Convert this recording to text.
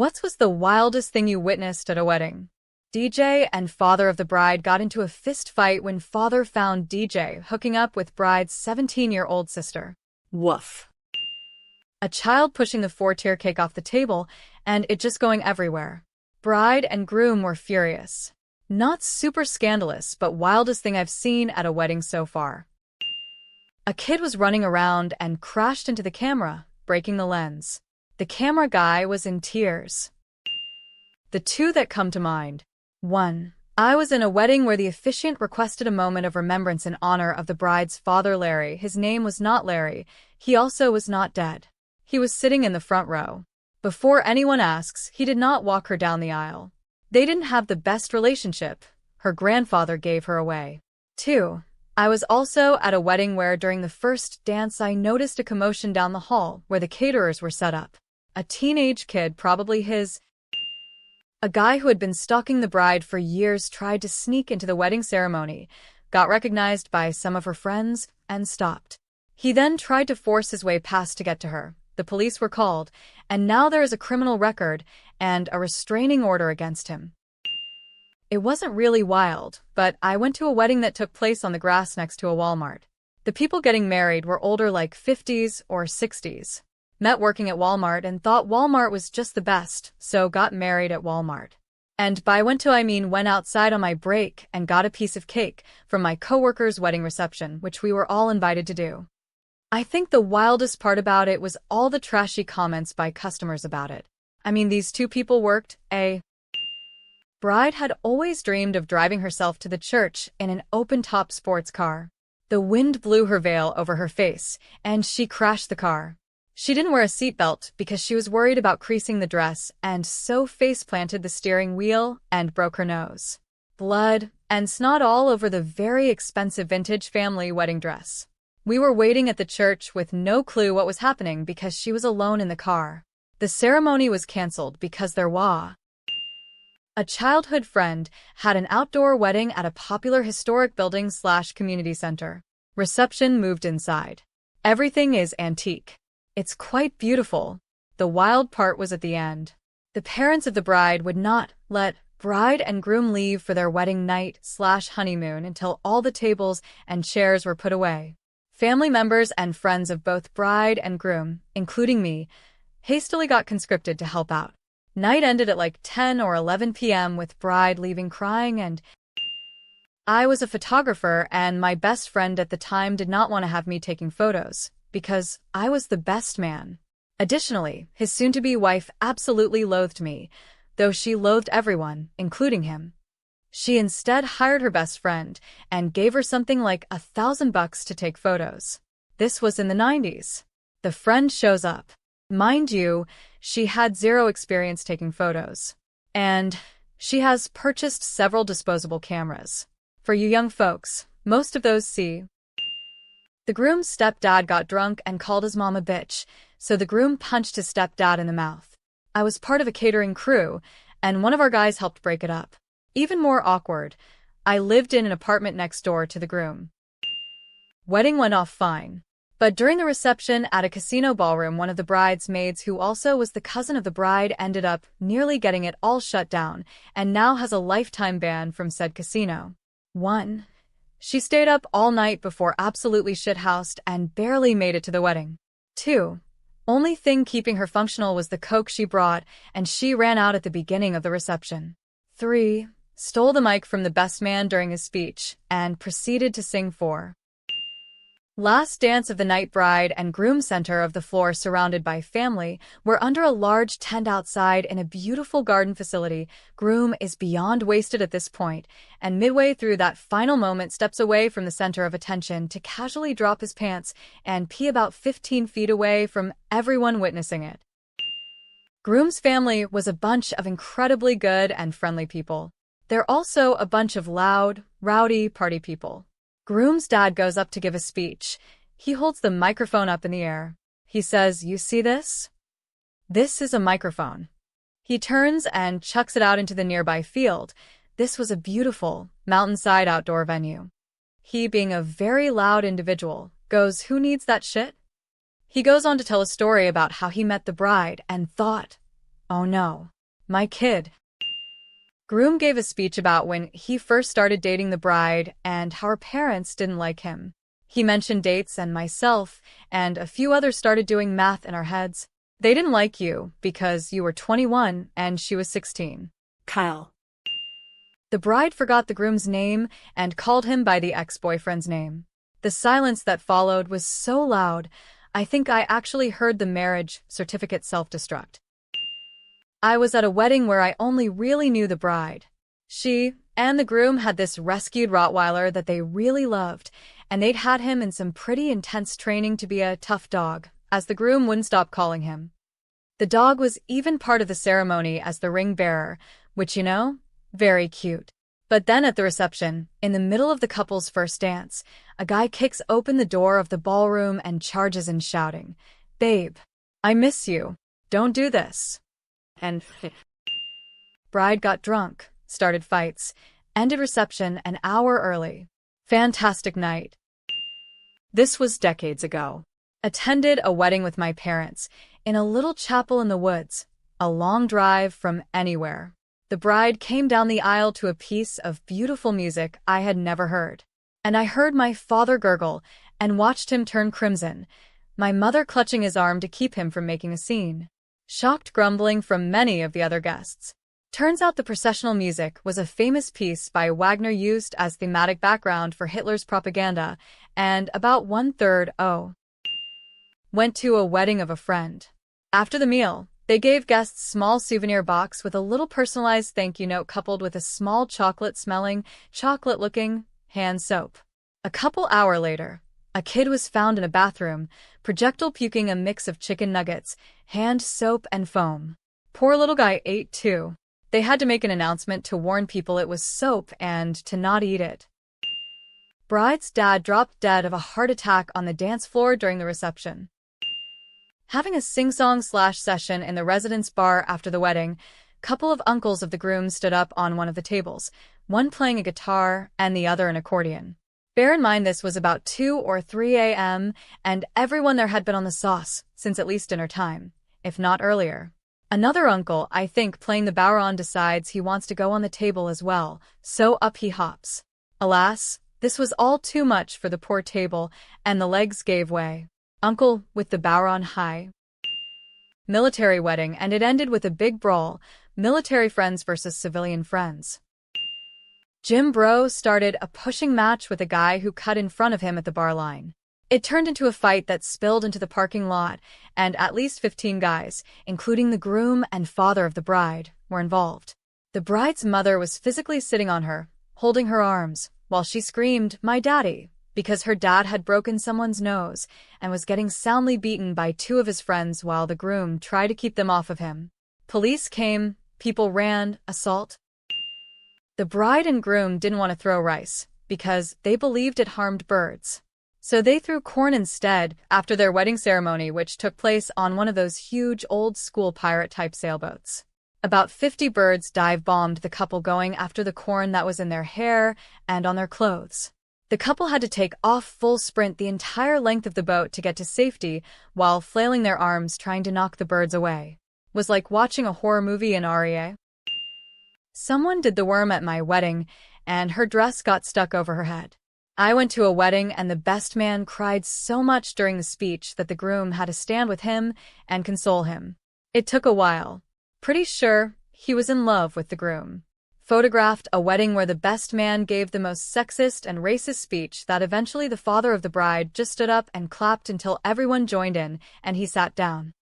What was the wildest thing you witnessed at a wedding? DJ and father of the bride got into a fist fight when father found DJ hooking up with bride's 17-year-old sister. Woof. A child pushing the 4-tier cake off the table and it just going everywhere. Bride and groom were furious. Not super scandalous, but wildest thing I've seen at a wedding so far. A kid was running around and crashed into the camera, breaking the lens. The camera guy was in tears. The two that come to mind. 1. I was in a wedding where the officiant requested a moment of remembrance in honor of the bride's father Larry. His name was not Larry. He also was not dead. He was sitting in the front row. Before anyone asks, he did not walk her down the aisle. They didn't have the best relationship. Her grandfather gave her away. 2. I was also at a wedding where during the first dance I noticed a commotion down the hall where the caterers were set up. A teenage kid, probably a guy who had been stalking the bride for years, tried to sneak into the wedding ceremony, got recognized by some of her friends, and stopped. He then tried to force his way past to get to her. The police were called, and now there is a criminal record and a restraining order against him. It wasn't really wild, but I went to a wedding that took place on the grass next to a Walmart. The people getting married were older, like 50s or 60s. Met working at Walmart and thought Walmart was just the best, so got married at Walmart. And by went outside on my break and got a piece of cake from my coworker's wedding reception, which we were all invited to do. I think the wildest part about it was all the trashy comments by customers about it. I mean, these two people worked. A bride had always dreamed of driving herself to the church in an open-top sports car. The wind blew her veil over her face, and she crashed the car. She didn't wear a seatbelt because she was worried about creasing the dress and so face-planted the steering wheel and broke her nose. Blood and snot all over the very expensive vintage family wedding dress. We were waiting at the church with no clue what was happening because she was alone in the car. The ceremony was canceled because a childhood friend had an outdoor wedding at a popular historic building/community center. Reception moved inside. Everything is antique. It's quite beautiful. The wild part was at the end. The parents of the bride would not let bride and groom leave for their wedding night/honeymoon until all the tables and chairs were put away. Family members and friends of both bride and groom, including me, hastily got conscripted to help out. Night ended at like 10 or 11 p.m. with bride leaving crying, and I was a photographer and my best friend at the time did not want to have me taking photos because I was the best man. Additionally, his soon-to-be wife absolutely loathed me, though she loathed everyone, including him. She instead hired her best friend and gave her something like $1,000 to take photos. This was in the 90s. The friend shows up. Mind you, she had zero experience taking photos. And she has purchased several disposable cameras. For you young folks, most of those see. The groom's stepdad got drunk and called his mom a bitch, so the groom punched his stepdad in the mouth. I was part of a catering crew, and one of our guys helped break it up. Even more awkward, I lived in an apartment next door to the groom. Wedding went off fine. But during the reception at a casino ballroom, one of the bridesmaids, who also was the cousin of the bride, ended up nearly getting it all shut down, and now has a lifetime ban from said casino. 1. She stayed up all night before absolutely shithoused and barely made it to the wedding. 2. Only thing keeping her functional was the coke she brought, and she ran out at the beginning of the reception. 3. Stole the mic from the best man during his speech, and proceeded to sing 4. Last dance of the night. Bride and groom center of the floor surrounded by family. We're under a large tent outside in a beautiful garden facility. Groom is beyond wasted at this point, and midway through that final moment steps away from the center of attention to casually drop his pants and pee about 15 feet away from everyone witnessing it. Groom's family was a bunch of incredibly good and friendly people. They're also a bunch of loud, rowdy party people. Groom's dad goes up to give a speech. He holds the microphone up in the air. He says, "You see this? This is a microphone." He turns and chucks it out into the nearby field. This was a beautiful, mountainside outdoor venue. He, being a very loud individual, goes, "Who needs that shit?" He goes on to tell a story about how he met the bride and thought, Oh no. My kid. Groom gave a speech about when he first started dating the bride and how her parents didn't like him. He mentioned dates and myself, and a few others started doing math in our heads. They didn't like you because you were 21 and she was 16. Kyle. The bride forgot the groom's name and called him by the ex-boyfriend's name. The silence that followed was so loud, I think I actually heard the marriage certificate self-destruct. I was at a wedding where I only really knew the bride. She and the groom had this rescued Rottweiler that they really loved, and they'd had him in some pretty intense training to be a tough dog, as the groom wouldn't stop calling him. The dog was even part of the ceremony as the ring bearer, which, very cute. But then at the reception, in the middle of the couple's first dance, a guy kicks open the door of the ballroom and charges in shouting, "Babe, I miss you. Don't do this." And Bride got drunk, started fights, ended reception an hour early. Fantastic night. This was decades ago. Attended a wedding with my parents, in a little chapel in the woods, a long drive from anywhere. The bride came down the aisle to a piece of beautiful music I had never heard. And I heard my father gurgle and watched him turn crimson, my mother clutching his arm to keep him from making a scene. Shocked grumbling from many of the other guests. Turns out the processional music was a famous piece by Wagner used as thematic background for Hitler's propaganda, and about 1/3 went to a wedding of a friend. After the meal, they gave guests a small souvenir box with a little personalized thank you note coupled with a small chocolate-smelling, chocolate-looking hand soap. A couple hours later, a kid was found in a bathroom, projectile puking a mix of chicken nuggets, hand soap, and foam. Poor little guy ate too. They had to make an announcement to warn people it was soap and to not eat it. Bride's dad dropped dead of a heart attack on the dance floor during the reception. Having a sing-song/session in the residence bar after the wedding, a couple of uncles of the groom stood up on one of the tables, one playing a guitar and the other an accordion. Bear in mind this was about 2 or 3 a.m., and everyone there had been on the sauce since at least dinner time, if not earlier. Another uncle, I think, playing the bodhrán decides he wants to go on the table as well, so up he hops. Alas, this was all too much for the poor table, and the legs gave way. Uncle, with the bodhrán high. Military wedding, and it ended with a big brawl, military friends versus civilian friends. Jim Bro started a pushing match with a guy who cut in front of him at the bar line. It turned into a fight that spilled into the parking lot, and at least 15 guys, including the groom and father of the bride, were involved. The bride's mother was physically sitting on her, holding her arms, while she screamed, "My daddy," because her dad had broken someone's nose and was getting soundly beaten by 2 of his friends while the groom tried to keep them off of him. Police came, people ran, assault. The bride and groom didn't want to throw rice, because they believed it harmed birds. So they threw corn instead after their wedding ceremony, which took place on one of those huge old-school pirate-type sailboats. About 50 birds dive-bombed the couple going after the corn that was in their hair and on their clothes. The couple had to take off full sprint the entire length of the boat to get to safety while flailing their arms trying to knock the birds away. Was like watching a horror movie in REA. Someone did the worm at my wedding, and her dress got stuck over her head. I went to a wedding, and the best man cried so much during the speech that the groom had to stand with him and console him. It took a while. Pretty sure he was in love with the groom. Photographed a wedding where the best man gave the most sexist and racist speech that eventually the father of the bride just stood up and clapped until everyone joined in, and he sat down.